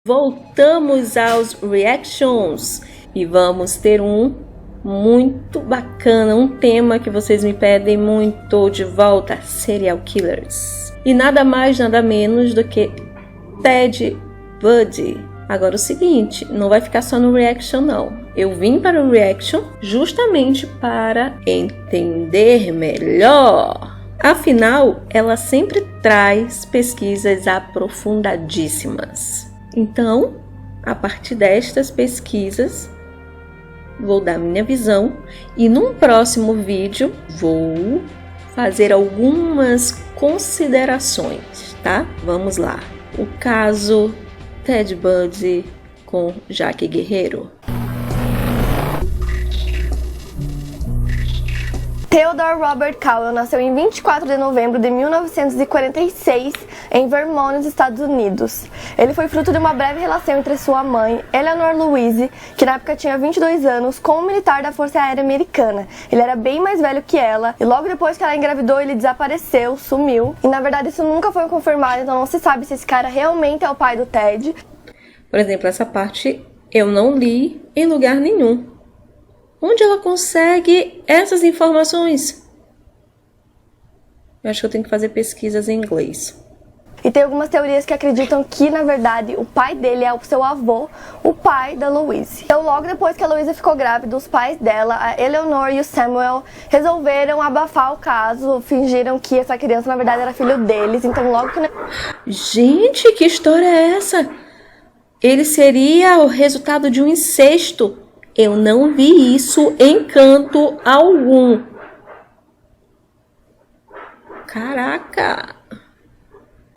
Voltamos aos reactions e vamos ter um muito bacana, um tema que vocês me pedem muito de volta: serial killers. E nada mais, nada menos do que Ted Bundy. Agora o seguinte, não vai ficar só no reaction não. Eu vim para o reaction justamente para entender melhor. Afinal, ela sempre traz pesquisas aprofundadíssimas. Então, a partir destas pesquisas, vou dar minha visão e num próximo vídeo vou fazer algumas considerações, tá? Vamos lá. O caso Ted Bundy com Jaque Guerreiro. Theodore Robert Cowell nasceu em 24 de novembro de 1946 em Vermont, nos Estados Unidos. Ele foi fruto de uma breve relação entre sua mãe, Eleanor Louise, que na época tinha 22 anos, com um militar da Força Aérea Americana. Ele era bem mais velho que ela, e logo depois que ela engravidou, ele desapareceu, sumiu. E na verdade isso nunca foi confirmado, então não se sabe se esse cara realmente é o pai do Ted. Por exemplo, essa parte eu não li em lugar nenhum. Onde ela consegue essas informações? Eu acho que eu tenho que fazer pesquisas em inglês. E tem algumas teorias que acreditam que, na verdade, o pai dele é o seu avô, o pai da Louise. Então, logo depois que a Louise ficou grávida, os pais dela, a Eleanor e o Samuel, resolveram abafar o caso, fingiram que essa criança, na verdade, era filho deles. Então, logo que... Gente, que história é essa? Ele seria o resultado de um incesto. Eu não vi isso em canto algum. Caraca!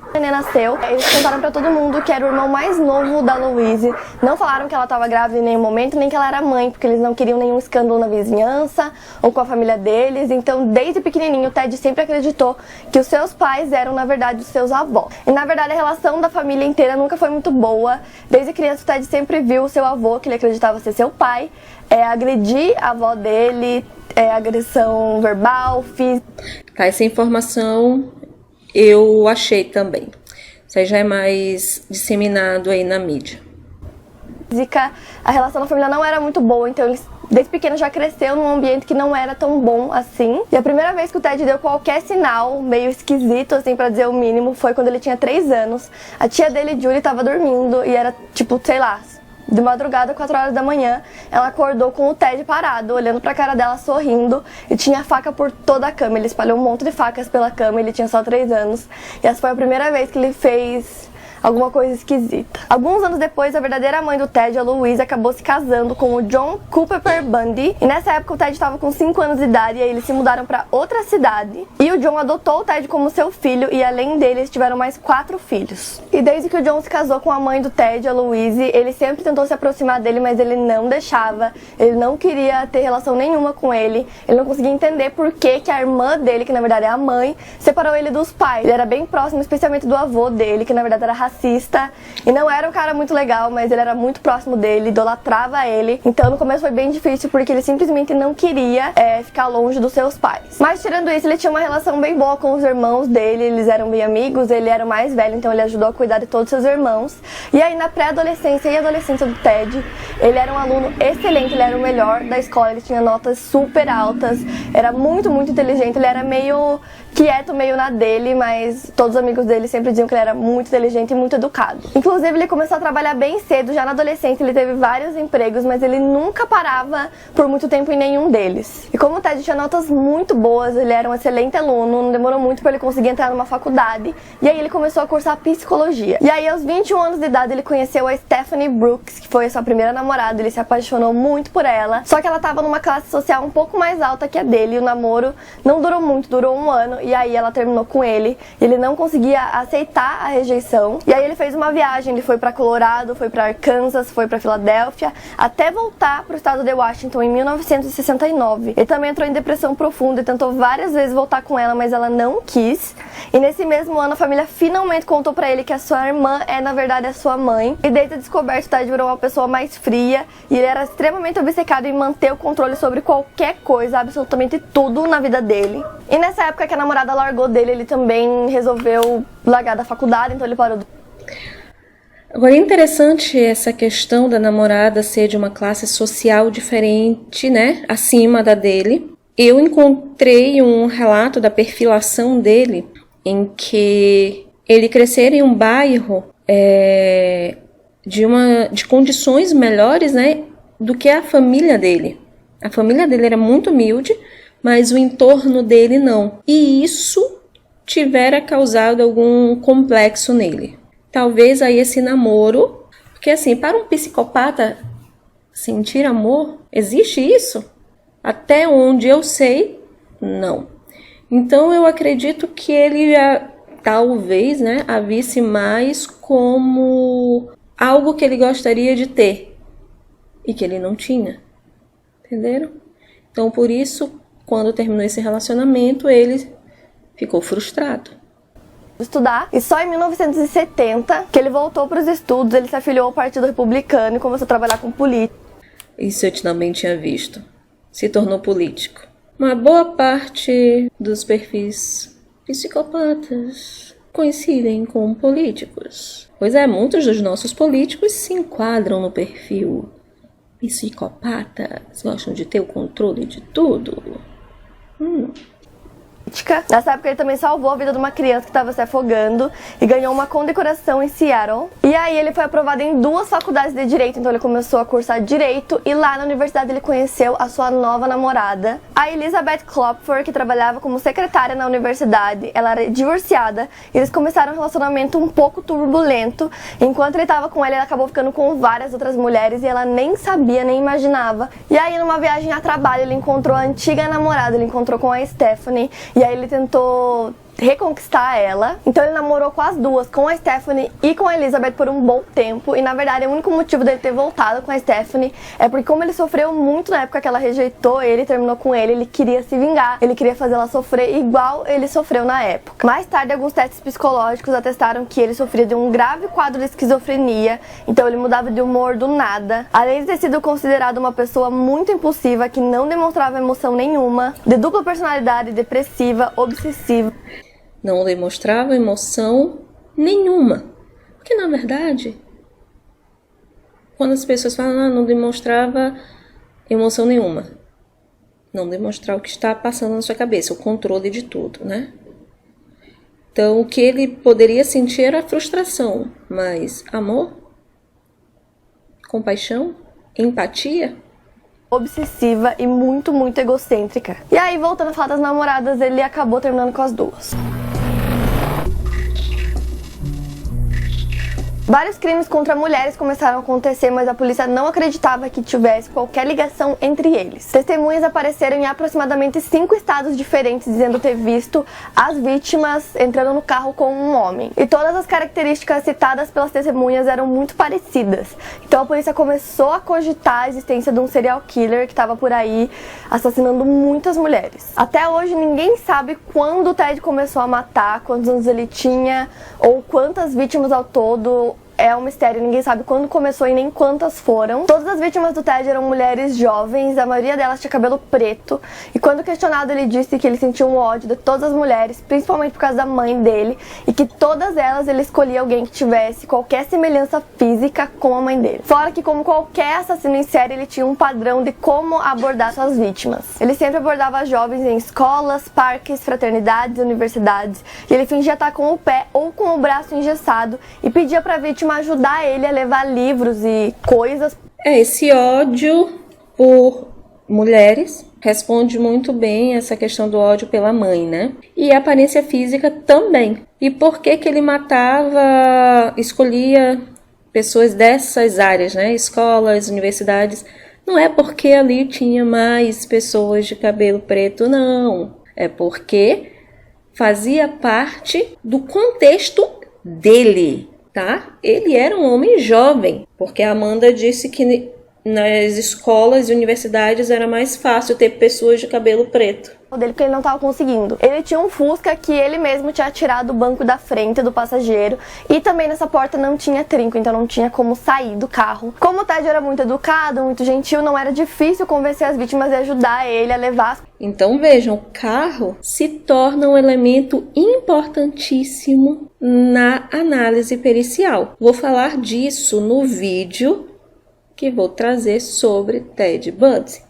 A neném nasceu, eles contaram pra todo mundo que era o irmão mais novo da Louise. Não falaram que ela estava grávida em nenhum momento, nem que ela era mãe, porque eles não queriam nenhum escândalo na vizinhança ou com a família deles. Então, desde pequenininho, o Ted sempre acreditou que os seus pais eram, na verdade, os seus avós. E, na verdade, a relação da família inteira nunca foi muito boa. Desde criança, o Ted sempre viu o seu avô, que ele acreditava ser seu pai, agredir a avó dele, agressão verbal, física. Tá, essa informação eu achei também. Isso aí já é mais disseminado aí na mídia. A relação da família não era muito boa, então eles desde pequeno já cresceu num ambiente que não era tão bom assim. E a primeira vez que o Ted deu qualquer sinal meio esquisito, assim, pra dizer o mínimo, foi quando ele tinha 3 anos. A tia dele, Julie, tava dormindo e era tipo, sei lá, de madrugada, 4 horas da manhã, ela acordou com o Ted parado, olhando pra cara dela, sorrindo, e tinha faca por toda a cama. Ele espalhou um monte de facas pela cama, ele tinha só 3 anos, e essa foi a primeira vez que ele fez alguma coisa esquisita. Alguns anos depois, a verdadeira mãe do Ted, a Louise, acabou se casando com o John Culpeper Bundy. E nessa época o Ted estava com 5 anos de idade e aí eles se mudaram para outra cidade. E o John adotou o Ted como seu filho e além dele eles tiveram mais 4 filhos. E desde que o John se casou com a mãe do Ted, a Louise, ele sempre tentou se aproximar dele, mas ele não deixava. Ele não queria ter relação nenhuma com ele. Ele não conseguia entender por que a irmã dele, que na verdade é a mãe, separou ele dos pais. Ele era bem próximo, especialmente do avô dele, que na verdade era racista. E não era um cara muito legal, mas ele era muito próximo dele, idolatrava ele. Então no começo foi bem difícil porque ele simplesmente não queria ficar longe dos seus pais. Mas tirando isso, ele tinha uma relação bem boa com os irmãos dele, eles eram bem amigos, ele era o mais velho, então ele ajudou a cuidar de todos os seus irmãos. E aí na pré-adolescência e adolescência do Ted, ele era um aluno excelente, ele era o melhor da escola, ele tinha notas super altas, era muito, muito inteligente, ele era meio quieto, meio na dele, mas todos os amigos dele sempre diziam que ele era muito inteligente e muito educado. Inclusive, ele começou a trabalhar bem cedo, já na adolescência, ele teve vários empregos, mas ele nunca parava por muito tempo em nenhum deles. E como o Ted tinha notas muito boas, ele era um excelente aluno, não demorou muito para ele conseguir entrar numa faculdade, e aí ele começou a cursar psicologia. E aí, aos 21 anos de idade, ele conheceu a Stephanie Brooks, que foi a sua primeira namorada, ele se apaixonou muito por ela, só que ela estava numa classe social um pouco mais alta que a dele, e o namoro não durou muito, durou 1 ano, e aí ela terminou com ele, e ele não conseguia aceitar a rejeição, e aí ele fez uma viagem, ele foi pra Colorado, foi pra Arkansas, foi pra Filadélfia, até voltar pro estado de Washington em 1969. Ele também entrou em depressão profunda e tentou várias vezes voltar com ela, mas ela não quis. E nesse mesmo ano a família finalmente contou pra ele que a sua irmã é na verdade a sua mãe. E desde a descoberta, o Ted virou uma pessoa mais fria e ele era extremamente obcecado em manter o controle sobre qualquer coisa, absolutamente tudo na vida dele. E nessa época que a namorada largou dele, ele também resolveu largar da faculdade, então ele parou. Agora é interessante essa questão da namorada ser de uma classe social diferente, né, acima da dele. Eu encontrei um relato da perfilação dele em que ele crescer em um bairro de condições melhores, né, do que a família dele. A família dele era muito humilde, mas o entorno dele não. E isso tivera causado algum complexo nele. Talvez aí esse namoro, porque assim, para um psicopata sentir amor, existe isso? Até onde eu sei, não. Então eu acredito que ele talvez, né, a visse mais como algo que ele gostaria de ter e que ele não tinha. Entenderam? Então por isso, quando terminou esse relacionamento, ele ficou frustrado. Estudar, e só em 1970 que ele voltou para os estudos, ele se afiliou ao Partido Republicano e começou a trabalhar com política. Isso eu também tinha visto. Se tornou político. Uma boa parte dos perfis psicopatas coincidem com políticos. Pois é, muitos dos nossos políticos se enquadram no perfil psicopatas, gostam de ter o controle de tudo. Nessa época ele também salvou a vida de uma criança que estava se afogando e ganhou uma condecoração em Seattle. E aí ele foi aprovado em 2 faculdades de Direito, então ele começou a cursar Direito e lá na universidade ele conheceu a sua nova namorada, a Elizabeth Klopfer, que trabalhava como secretária na universidade. Ela era divorciada e eles começaram um relacionamento um pouco turbulento. Enquanto ele estava com ela, ele acabou ficando com várias outras mulheres e ela nem sabia, nem imaginava. E aí numa viagem a trabalho ele encontrou a antiga namorada, ele encontrou com a Stephanie. E aí ele tentou reconquistar ela. Então ele namorou com as duas, com a Stephanie e com a Elizabeth por um bom tempo. E na verdade o único motivo dele ter voltado com a Stephanie é porque, como ele sofreu muito na época que ela rejeitou ele, terminou com ele queria se vingar. Ele queria fazer ela sofrer igual ele sofreu na época. Mais tarde, alguns testes psicológicos atestaram que ele sofria de um grave quadro de esquizofrenia. Então ele mudava de humor do nada. Além de ter sido considerado uma pessoa muito impulsiva, que não demonstrava emoção nenhuma, de dupla personalidade, depressiva, obsessiva. Não demonstrava emoção nenhuma. Porque, na verdade, quando as pessoas falam, não demonstrava emoção nenhuma. Não demonstrar o que está passando na sua cabeça, o controle de tudo, né? Então, o que ele poderia sentir era frustração, mas amor, compaixão, empatia, obsessiva e muito, muito egocêntrica. E aí, voltando a falar das namoradas, ele acabou terminando com as duas. Vários crimes contra mulheres começaram a acontecer, mas a polícia não acreditava que tivesse qualquer ligação entre eles. Testemunhas apareceram em aproximadamente 5 estados diferentes, dizendo ter visto as vítimas entrando no carro com um homem. E todas as características citadas pelas testemunhas eram muito parecidas. Então a polícia começou a cogitar a existência de um serial killer que estava por aí assassinando muitas mulheres. Até hoje ninguém sabe quando o Ted começou a matar, quantos anos ele tinha ou quantas vítimas ao todo. É um mistério, ninguém sabe quando começou e nem quantas foram. Todas as vítimas do Ted eram mulheres jovens, a maioria delas tinha cabelo preto. E quando questionado, ele disse que ele sentia um ódio de todas as mulheres, principalmente por causa da mãe dele, e que todas elas ele escolhia alguém que tivesse qualquer semelhança física com a mãe dele. Fora que, como qualquer assassino em série, ele tinha um padrão de como abordar suas vítimas. Ele sempre abordava jovens em escolas, parques, fraternidades, universidades, e ele fingia estar com o pé ou com o braço engessado e pedia pra vítima ajudar ele a levar livros e coisas. Esse ódio por mulheres responde muito bem essa questão do ódio pela mãe, né? E a aparência física também. E por que ele matava, escolhia pessoas dessas áreas, né? Escolas, universidades. Não é porque ali tinha mais pessoas de cabelo preto, não. É porque fazia parte do contexto dele. Tá? Ele era um homem jovem, porque a Amanda disse que nas escolas e universidades era mais fácil ter pessoas de cabelo preto. dele porque ele não estava conseguindo. Ele tinha um Fusca que ele mesmo tinha tirado do banco da frente do passageiro e também nessa porta não tinha trinco, então não tinha como sair do carro. Como o Ted era muito educado, muito gentil, não era difícil convencer as vítimas e ajudar ele a levar. Então vejam, o carro se torna um elemento importantíssimo na análise pericial. Vou falar disso no vídeo que vou trazer sobre Ted Bundy.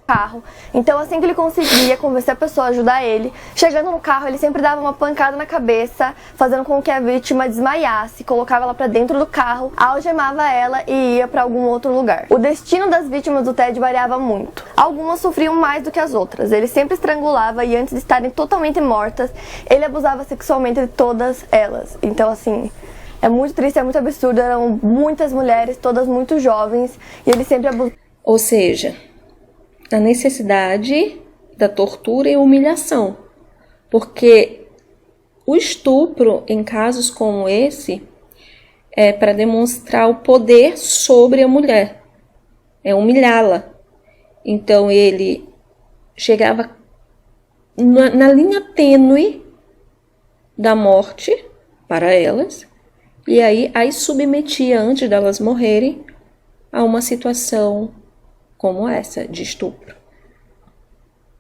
Então assim que ele conseguia convencer a pessoa a ajudar ele, chegando no carro ele sempre dava uma pancada na cabeça, fazendo com que a vítima desmaiasse, colocava ela pra dentro do carro, algemava ela e ia pra algum outro lugar. O destino das vítimas do Ted variava muito. Algumas sofriam mais do que as outras. Ele sempre estrangulava e antes de estarem totalmente mortas, ele abusava sexualmente de todas elas. Então assim, é muito triste, é muito absurdo, eram muitas mulheres, todas muito jovens, e ele sempre abusava. Ou seja, a necessidade da tortura e humilhação, porque o estupro em casos como esse é para demonstrar o poder sobre a mulher, é humilhá-la. Então ele chegava na linha tênue da morte para elas e aí as submetia antes delas morrerem a uma situação como essa, de estupro,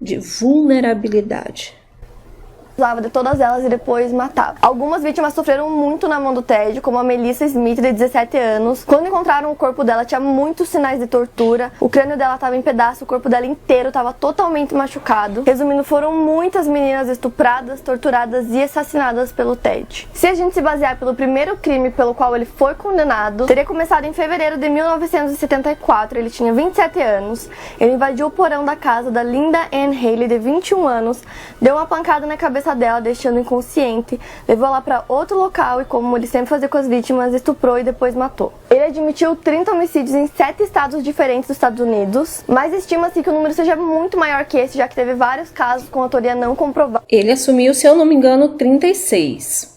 de vulnerabilidade. Abusava de todas elas e depois matava. Algumas vítimas sofreram muito na mão do Ted, como a Melissa Smith, de 17 anos. Quando encontraram o corpo dela, tinha muitos sinais de tortura. O crânio dela estava em pedaços, o corpo dela inteiro estava totalmente machucado. Resumindo, foram muitas meninas estupradas, torturadas e assassinadas pelo Ted. Se a gente se basear pelo primeiro crime pelo qual ele foi condenado, teria começado em fevereiro de 1974. Ele tinha 27 anos. Ele invadiu o porão da casa da Linda Ann Haley, de 21 anos, deu uma pancada na cabeça dela, deixando inconsciente, levou ela para outro local e, como ele sempre fazia com as vítimas, estuprou e depois matou. Ele admitiu 30 homicídios em 7 estados diferentes dos Estados Unidos, mas estima-se que o número seja muito maior que esse, já que teve vários casos com autoria não comprovada. Ele assumiu, se eu não me engano, 36.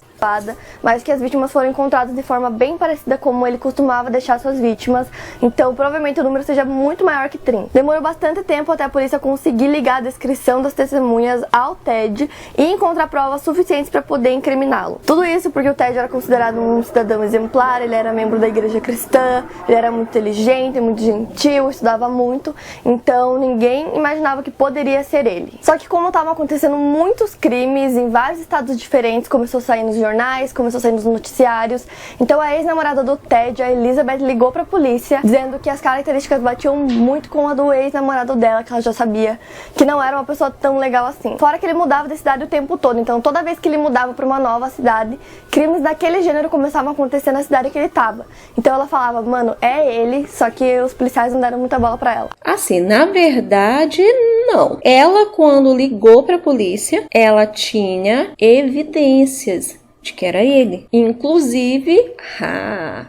Mas que as vítimas foram encontradas de forma bem parecida como ele costumava deixar suas vítimas, então provavelmente o número seja muito maior que 30. Demorou bastante tempo até a polícia conseguir ligar a descrição das testemunhas ao Ted e encontrar provas suficientes para poder incriminá-lo. Tudo isso porque o Ted era considerado um cidadão exemplar, ele era membro da igreja cristã, ele era muito inteligente, muito gentil, estudava muito, então ninguém imaginava que poderia ser ele. Só que como estavam acontecendo muitos crimes em vários estados diferentes, começou a sair nos jornais, começou a sair nos noticiários. Então a ex-namorada do Ted, a Elizabeth, ligou pra polícia dizendo que as características batiam muito com a do ex-namorado dela, que ela já sabia que não era uma pessoa tão legal assim. Fora que ele mudava de cidade o tempo todo, então toda vez que ele mudava pra uma nova cidade, crimes daquele gênero começavam a acontecer na cidade que ele tava. Então ela falava, mano, é ele, só que os policiais não deram muita bola pra ela. Assim, na verdade, não. Ela, quando ligou pra polícia, ela tinha evidências de que era ele. Inclusive,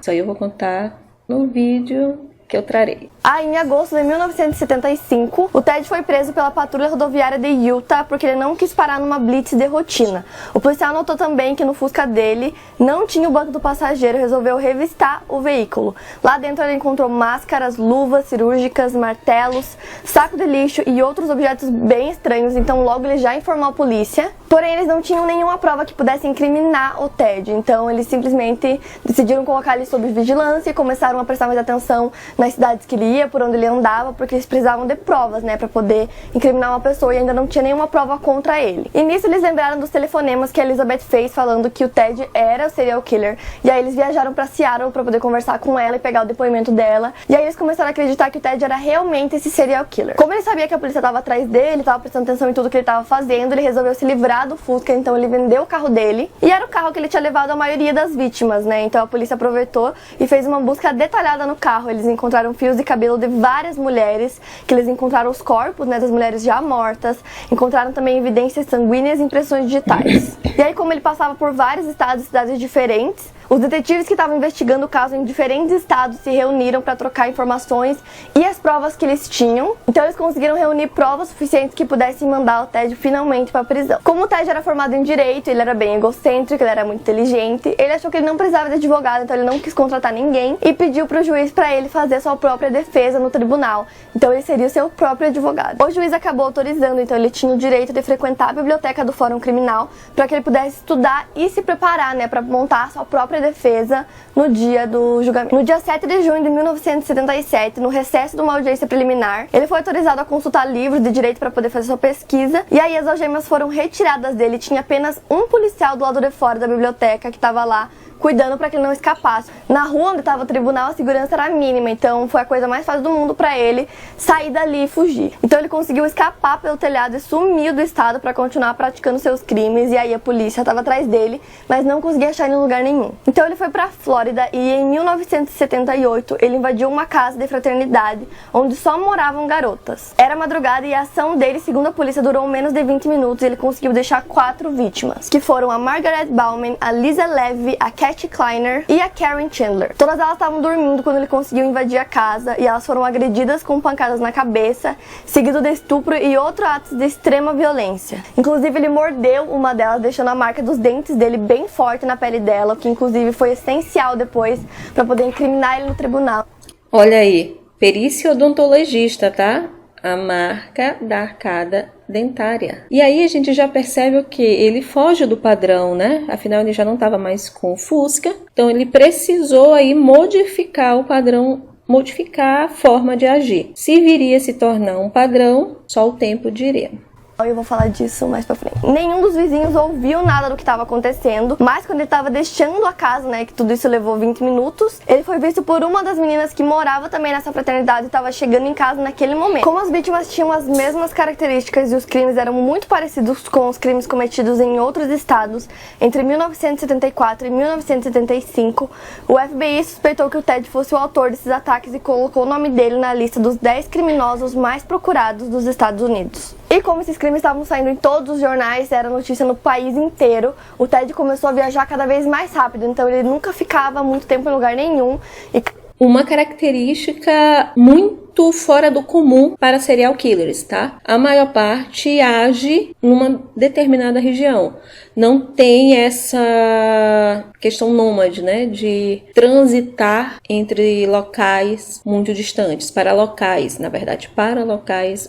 isso aí eu vou contar no vídeo que eu trarei. Em agosto de 1975, o Ted foi preso pela patrulha rodoviária de Utah porque ele não quis parar numa blitz de rotina. O policial notou também que no Fusca dele não tinha o banco do passageiro e resolveu revistar o veículo. Lá dentro ele encontrou máscaras, luvas cirúrgicas, martelos, saco de lixo e outros objetos bem estranhos, então logo ele já informou a polícia. Porém, eles não tinham nenhuma prova que pudesse incriminar o Ted, então eles simplesmente decidiram colocar ele sob vigilância e começaram a prestar mais atenção nas cidades que ele ia, por onde ele andava, porque eles precisavam de provas, né, pra poder incriminar uma pessoa e ainda não tinha nenhuma prova contra ele. E nisso eles lembraram dos telefonemas que a Elizabeth fez falando que o Ted era o serial killer, e aí eles viajaram pra Seattle pra poder conversar com ela e pegar o depoimento dela, e aí eles começaram a acreditar que o Ted era realmente esse serial killer. Como ele sabia que a polícia tava atrás dele, tava prestando atenção em tudo que ele tava fazendo, ele resolveu se livrar do Fusca, então ele vendeu o carro dele, e era o carro que ele tinha levado a maioria das vítimas, né, então a polícia aproveitou e fez uma busca detalhada no carro. Eles encontraram fios de cabelo de várias mulheres, que eles encontraram os corpos, né, das mulheres já mortas, encontraram também evidências sanguíneas e impressões digitais. E aí, como ele passava por vários estados e cidades diferentes, Os detetives que estavam investigando o caso em diferentes estados se reuniram para trocar informações e as provas que eles tinham. Então eles conseguiram reunir provas suficientes que pudessem mandar o Ted finalmente para a prisão. Como o Ted era formado em direito, ele era bem egocêntrico, ele era muito inteligente, ele achou que ele não precisava de advogado, então ele não quis contratar ninguém e pediu para o juiz para ele fazer sua própria defesa no tribunal. Então ele seria o seu próprio advogado. O juiz acabou autorizando, então ele tinha o direito de frequentar a biblioteca do Fórum Criminal para que ele pudesse estudar e se preparar, para montar a sua própria defesa no dia do julgamento. No dia 7 de junho de 1977, no recesso de uma audiência preliminar, ele foi autorizado a consultar livros de direito para poder fazer sua pesquisa, e aí as algemas foram retiradas dele. Tinha apenas um policial do lado de fora da biblioteca que estava lá cuidando para que ele não escapasse. Na rua onde estava o tribunal, a segurança era mínima, então foi a coisa mais fácil do mundo para ele sair dali e fugir. Então ele conseguiu escapar pelo telhado e sumiu do estado para continuar praticando seus crimes, e aí a polícia estava atrás dele, mas não conseguia achar ele em lugar nenhum. Então ele foi para Flórida e em 1978 ele invadiu uma casa de fraternidade onde só moravam garotas. Era madrugada e a ação dele, segundo a polícia, durou menos de 20 minutos e ele conseguiu deixar 4 vítimas, que foram a Margaret Bauman, a Lisa Levy, a Cat Kleiner e a Karen Chandler. Todas elas estavam dormindo quando ele conseguiu invadir a casa e elas foram agredidas com pancadas na cabeça, seguido de estupro e outros atos de extrema violência. Inclusive ele mordeu uma delas, deixando a marca dos dentes dele bem forte na pele dela, o que inclusive foi essencial depois para poder incriminar ele no tribunal. Olha aí, perícia odontologista, tá? A marca da arcada dentária. E aí a gente já percebe o que? Ele foge do padrão, né? Afinal ele já não estava mais com o Fusca, então ele precisou aí modificar o padrão, modificar a forma de agir. Se viria a se tornar um padrão, só o tempo diria. Eu vou falar disso mais pra frente. Nenhum dos vizinhos ouviu nada do que estava acontecendo, mas quando ele estava deixando a casa, que tudo isso levou 20 minutos, ele foi visto por uma das meninas que morava também nessa fraternidade e estava chegando em casa naquele momento. Como as vítimas tinham as mesmas características e os crimes eram muito parecidos com os crimes cometidos em outros estados, entre 1974 e 1975, o FBI suspeitou que o Ted fosse o autor desses ataques e colocou o nome dele na lista dos 10 criminosos mais procurados dos Estados Unidos. E como esses crimes estavam saindo em todos os jornais, era notícia no país inteiro, o Ted começou a viajar cada vez mais rápido, então ele nunca ficava muito tempo em lugar nenhum. Uma característica muito fora do comum para serial killers, tá? A maior parte age numa determinada região. Não tem essa questão nômade, de transitar entre locais muito distantes, para locais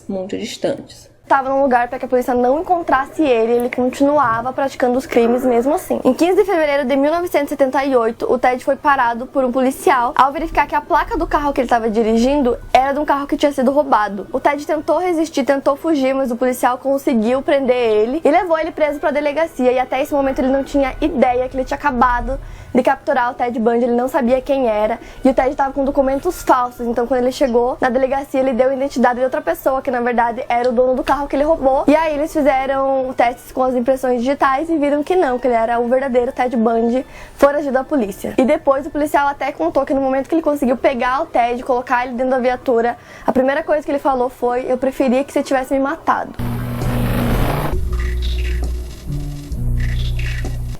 muito distantes. Estava num lugar para que a polícia não encontrasse ele continuava praticando os crimes mesmo assim. Em 15 de fevereiro de 1978, o Ted foi parado por um policial ao verificar que a placa do carro que ele estava dirigindo era de um carro que tinha sido roubado. O Ted tentou resistir, tentou fugir, mas o policial conseguiu prender ele e levou ele preso para a delegacia, e até esse momento ele não tinha ideia que ele tinha acabado de capturar o Ted Bundy, ele não sabia quem era, e o Ted estava com documentos falsos, então quando ele chegou na delegacia ele deu a identidade de outra pessoa, que na verdade era o dono do carro que ele roubou, e aí eles fizeram testes com as impressões digitais e viram que não, que ele era o verdadeiro Ted Bundy, foragido da polícia. E depois o policial até contou que no momento que ele conseguiu pegar o Ted, colocar ele dentro da viatura, a primeira coisa que ele falou foi: eu preferia que você tivesse me matado.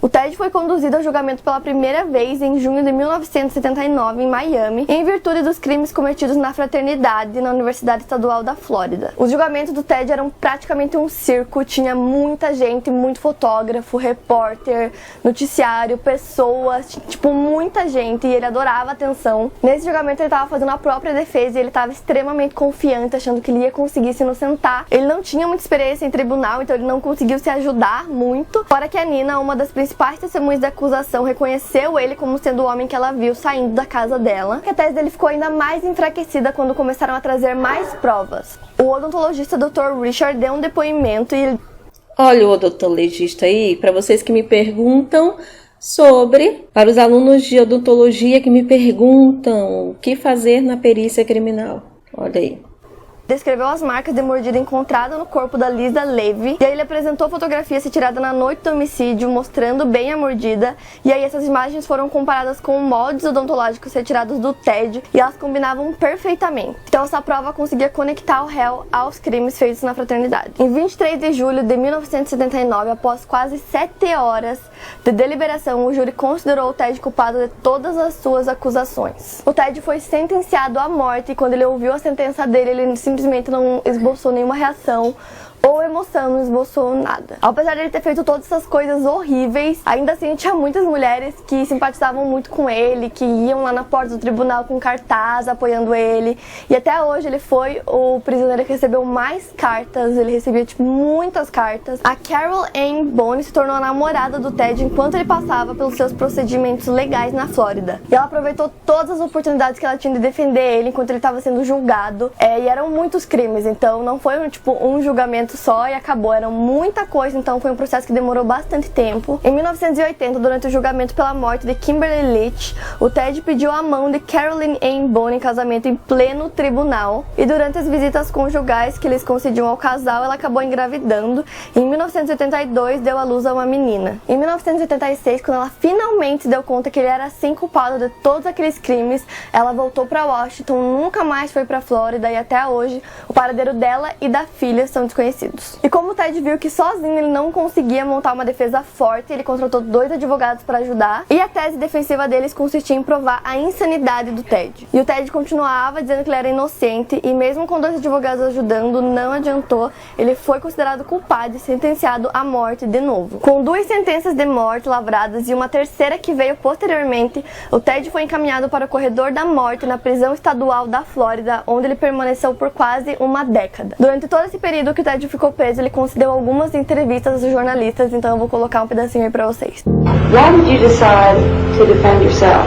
O Ted foi conduzido ao julgamento pela primeira vez em junho de 1979 em Miami, em virtude dos crimes cometidos na fraternidade na Universidade Estadual da Flórida. Os julgamentos do Ted eram praticamente um circo, tinha muita gente, muito fotógrafo, repórter, noticiário, pessoas, muita gente, e ele adorava a atenção. Nesse julgamento ele estava fazendo a própria defesa e ele estava extremamente confiante, achando que ele ia conseguir se inocentar. Ele não tinha muita experiência em tribunal, então ele não conseguiu se ajudar muito, fora que a Nina, uma das principais testemunhas da acusação, reconheceu ele como sendo o homem que ela viu saindo da casa dela. A tese dele ficou ainda mais enfraquecida quando começaram a trazer mais provas. O odontologista Dr. Richard deu um depoimento e ele... Olha o odontologista aí, para vocês que me perguntam para os alunos de odontologia que me perguntam o que fazer na perícia criminal. Olha aí. descreveu as marcas de mordida encontradas no corpo da Lisa Levy, e aí ele apresentou fotografias retiradas na noite do homicídio, mostrando bem a mordida, e aí essas imagens foram comparadas com moldes odontológicos retirados do Ted, e elas combinavam perfeitamente. Então essa prova conseguia conectar o réu aos crimes feitos na fraternidade. Em 23 de julho de 1979, após quase 7 horas de deliberação, o júri considerou o Ted culpado de todas as suas acusações. O Ted foi sentenciado à morte, e quando ele ouviu a sentença dele, ele simplesmente não esboçou nenhuma reação ou emoção, não esboçou nada. Apesar de ele ter feito todas essas coisas horríveis, ainda assim tinha muitas mulheres que simpatizavam muito com ele, que iam lá na porta do tribunal com cartaz apoiando ele, e até hoje ele foi o prisioneiro que recebeu mais cartas, ele recebia muitas cartas. A Carol Ann Bone se tornou a namorada do Ted enquanto ele passava pelos seus procedimentos legais na Flórida, e ela aproveitou todas as oportunidades que ela tinha de defender ele enquanto ele estava sendo julgado, e eram muitos crimes, então não foi um julgamento só e acabou, era muita coisa, então foi um processo que demorou bastante tempo. Em 1980, durante o julgamento pela morte de Kimberly Leach, o Ted pediu a mão de Carolyn Ann Bone em casamento em pleno tribunal, e durante as visitas conjugais que eles concediam ao casal, ela acabou engravidando, e em 1982 deu à luz a uma menina. Em 1986, quando ela finalmente deu conta que ele era sim culpado de todos aqueles crimes, ela voltou para Washington, nunca mais foi para Flórida, e até hoje o paradeiro dela e da filha são desconhecidos. E como o Ted viu que sozinho ele não conseguia montar uma defesa forte, ele contratou 2 advogados para ajudar, e a tese defensiva deles consistia em provar a insanidade do Ted. E o Ted continuava dizendo que ele era inocente, e mesmo com 2 advogados ajudando, não adiantou, ele foi considerado culpado e sentenciado à morte de novo. Com 2 sentenças de morte lavradas e uma terceira que veio posteriormente, o Ted foi encaminhado para o corredor da morte na prisão estadual da Flórida, onde ele permaneceu por quase uma década. Durante todo esse período que o Ted ficou preso, ele concedeu algumas entrevistas aos jornalistas, então eu vou colocar um pedacinho aí pra vocês. Why did you decide to defend yourself?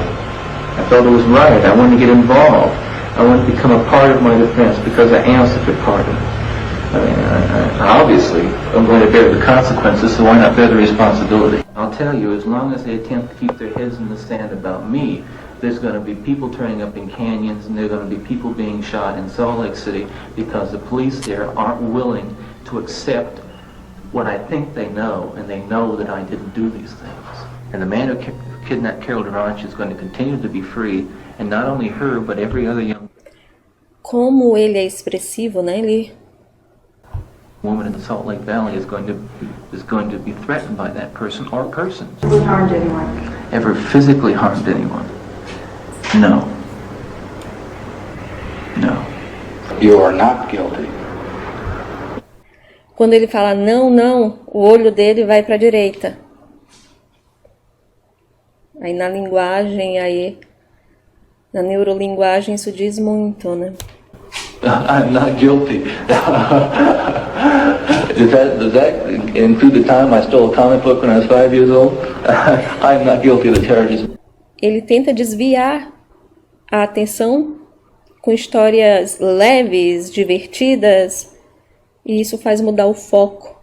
I felt it was right. I wanted to get involved. I wanted to become a part of my defense because I am such a part of it. I mean, obviously, I'm going to bear the consequences, so why not bear the responsibility? I'll tell you, as long as they attempt to keep their heads in the sand about me, there's going to be people turning up in canyons, and there are going to be people being shot in Salt Lake City because the police there aren't willing to accept what I think they know, and they know that I didn't do these things. And the man who kidnapped Carol Duranch is going to continue to be free, and not only her, but every other young Como ele é expressivo, né? Ele woman in the Salt Lake Valley is going to be threatened by that person or persons. Have you harmed anyone? Ever physically harmed anyone? No. No. You are not guilty. Quando ele fala não, não, o olho dele vai para a direita. Aí na linguagem, na neurolinguagem isso diz muito, né? I'm not guilty. Does that include the time I stole a comic book when I was 5 years old? I'm not guilty of the charges. Ele tenta desviar a atenção com histórias leves, divertidas, e isso faz mudar o foco.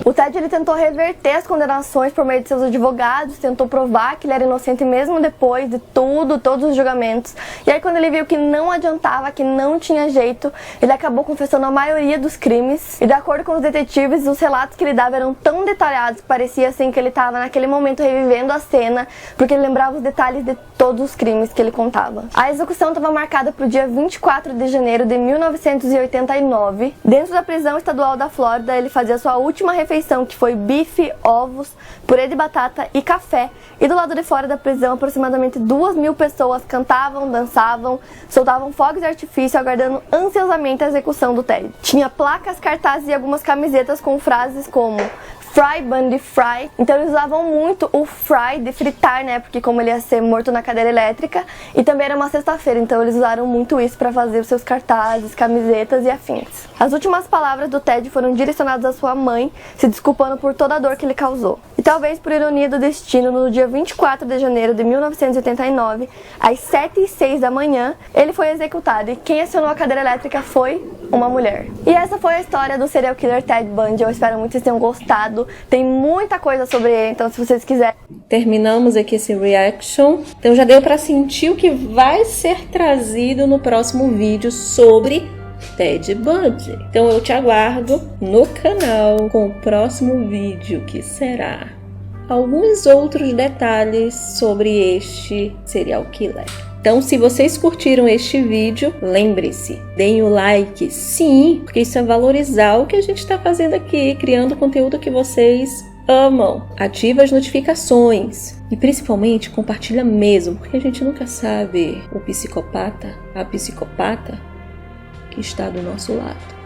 O Ted ele tentou reverter as condenações por meio de seus advogados, tentou provar que ele era inocente mesmo depois de todos os julgamentos. E aí quando ele viu que não adiantava, que não tinha jeito, ele acabou confessando a maioria dos crimes. E de acordo com os detetives, os relatos que ele dava eram tão detalhados que parecia assim que ele estava naquele momento revivendo a cena, porque ele lembrava os detalhes de todos os crimes que ele contava. A execução estava marcada para o dia 24 de janeiro de 1989. Dentro da prisão estadual da Flórida, ele fazia sua última refeição, que foi bife, ovos, purê de batata e café. E do lado de fora da prisão, aproximadamente 2.000 pessoas cantavam, dançavam, soltavam fogos de artifício, aguardando ansiosamente a execução do Ted. Tinha placas, cartazes e algumas camisetas com frases como Fry Bundy Fry. Então eles usavam muito o fry de fritar, né? Porque como ele ia ser morto na cadeira elétrica, e também era uma sexta-feira, então eles usaram muito isso para fazer os seus cartazes, camisetas e afins. As últimas palavras do Ted foram direcionadas à sua mãe, se desculpando por toda a dor que ele causou. E talvez por ironia do destino, no dia 24 de janeiro de 1989, às 7h06 da manhã, ele foi executado, e quem acionou a cadeira elétrica foi uma mulher. E essa foi a história do serial killer Ted Bundy. Eu espero muito que vocês tenham gostado. todo. Tem muita coisa sobre ele, então se vocês quiserem... Terminamos aqui esse reaction. Então já deu para sentir o que vai ser trazido no próximo vídeo sobre Ted Bundy. Então eu te aguardo no canal com o próximo vídeo, que será alguns outros detalhes sobre este serial killer. Então, se vocês curtiram este vídeo, lembre-se, deem o like, sim, porque isso é valorizar o que a gente está fazendo aqui, criando conteúdo que vocês amam. Ativa as notificações e principalmente compartilha mesmo, porque a gente nunca sabe o psicopata, a psicopata que está do nosso lado.